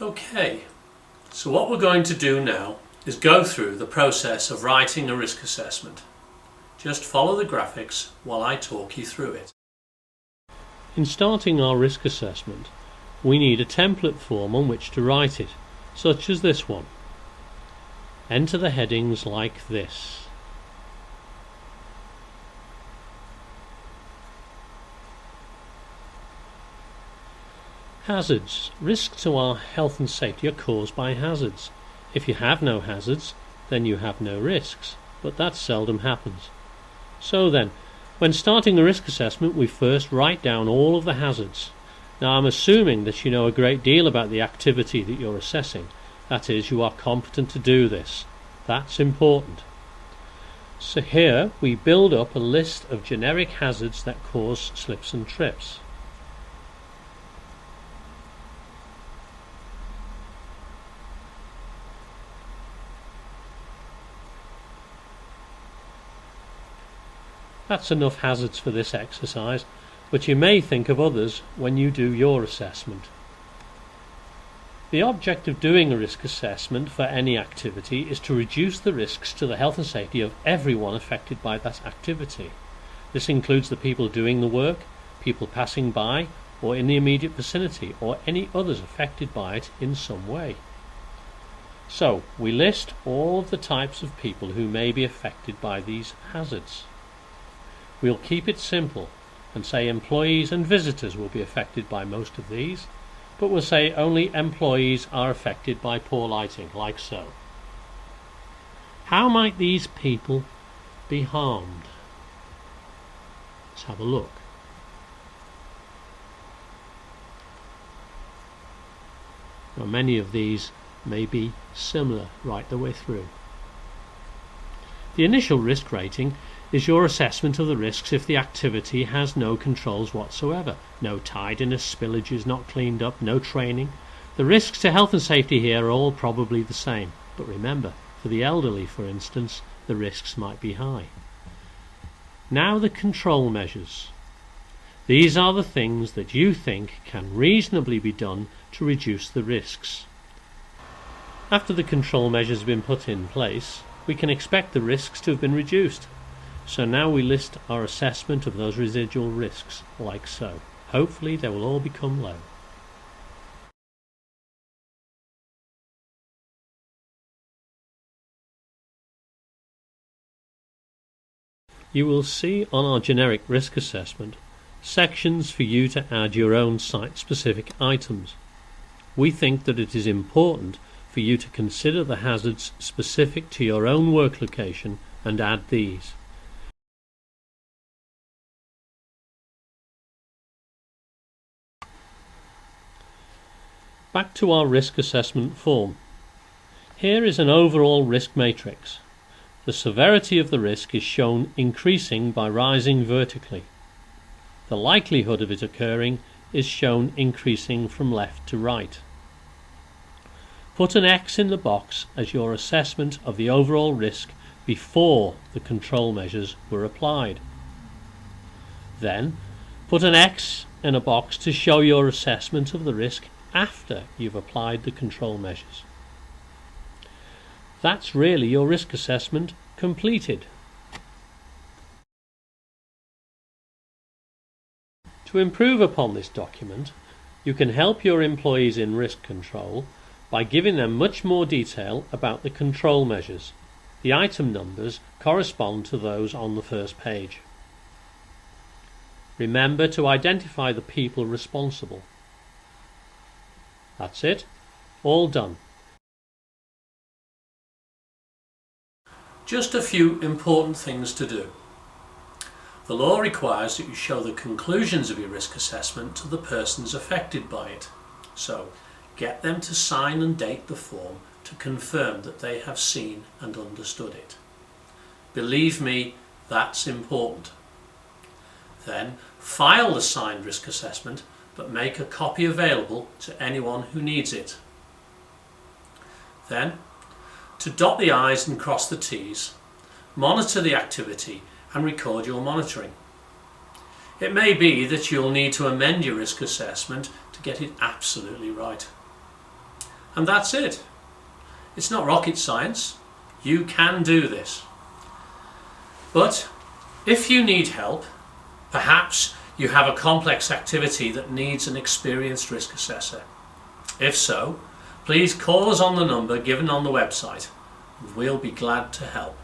Okay, so what we're going to do now is go through the process of writing a risk assessment. Just follow the graphics while I talk you through it. In starting our risk assessment, we need a template form on which to write it, such as this one. Enter the headings like this. Hazards. Risks to our health and safety are caused by hazards. If you have no hazards, then you have no risks, but that seldom happens. So then, when starting a risk assessment, we first write down all of the hazards. Now I'm assuming that you know a great deal about the activity that you're assessing. That is, you are competent to do this. That's important. So here we build up a list of generic hazards that cause slips and trips. That's enough hazards for this exercise, but you may think of others when you do your assessment. The object of doing a risk assessment for any activity is to reduce the risks to the health and safety of everyone affected by that activity. This includes the people doing the work, people passing by or in the immediate vicinity, or any others affected by it in some way. So we list all of the types of people who may be affected by these hazards. We'll keep it simple and say employees and visitors will be affected by most of these, but we'll say only employees are affected by poor lighting, like so. How might these people be harmed? Let's have a look. Now, many of these may be similar right the way through. The initial risk rating is your assessment of the risks if the activity has no controls whatsoever. No tidiness, spillage is not cleaned up, no training. The risks to health and safety here are all probably the same. But remember, for the elderly, for instance, the risks might be high. Now the control measures. These are the things that you think can reasonably be done to reduce the risks. After the control measures have been put in place, we can expect the risks to have been reduced. So now we list our assessment of those residual risks, like so. Hopefully they will all become low. You will see on our generic risk assessment sections for you to add your own site-specific items. We think that it is important for you to consider the hazards specific to your own work location and add these. Back to our risk assessment form. Here is an overall risk matrix. The severity of the risk is shown increasing by rising vertically. The likelihood of it occurring is shown increasing from left to right. Put an X in the box as your assessment of the overall risk before the control measures were applied. Then put an X in a box to show your assessment of the risk after you've applied the control measures. That's really your risk assessment completed. To improve upon this document, you can help your employees in risk control by giving them much more detail about the control measures. The item numbers correspond to those on the first page. Remember to identify the people responsible. That's it. All done. Just a few important things to do. The law requires that you show the conclusions of your risk assessment to the persons affected by it. So, get them to sign and date the form to confirm that they have seen and understood it. Believe me, that's important. Then, file the signed risk assessment, but make a copy available to anyone who needs it. Then, to dot the I's and cross the T's, monitor the activity and record your monitoring. It may be that you'll need to amend your risk assessment to get it absolutely right. And that's it. It's not rocket science. You can do this. But if you need help, perhaps you have a complex activity that needs an experienced risk assessor. If so, please call us on the number given on the website, and we'll be glad to help.